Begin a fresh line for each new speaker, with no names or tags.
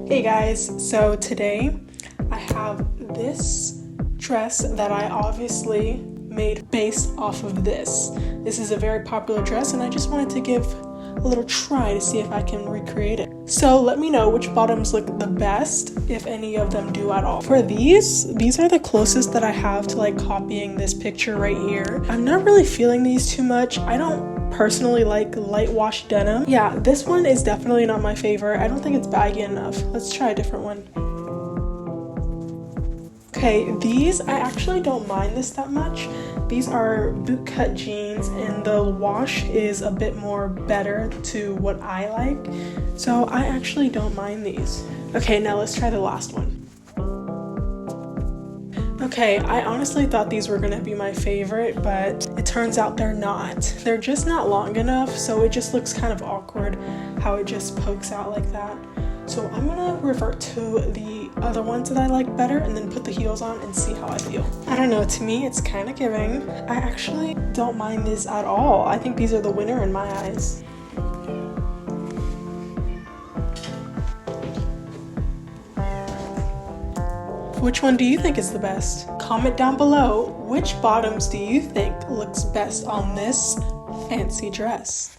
Hey guys, so today I have this dress that I obviously made based off of this. This is a very popular dress and I just wanted to give a little try to see if I can recreate it. So let me know which bottoms look the best, if any of them do at all. For these are the closest that I have to like copying this picture right here. I'm not really feeling these too much. I don't personally like light wash denim. Yeah, this one is definitely not my favorite. I don't think it's baggy enough. Let's try a different one. Okay, these, I actually don't mind this that much. These are bootcut jeans and the wash is a bit more better to what I like. So I actually don't mind these. Okay, now let's try the last one. Okay, I honestly thought these were gonna be my favorite, but it turns out they're not. They're just not long enough, so it just looks kind of awkward how it just pokes out like that. So I'm gonna revert to the other ones that I like better and then put the heels on and see how I feel. I don't know, to me it's kind of giving. I actually don't mind these at all. I think these are the winner in my eyes. Which one do you think is the best? Comment down below which bottoms do you think looks best on this fancy dress.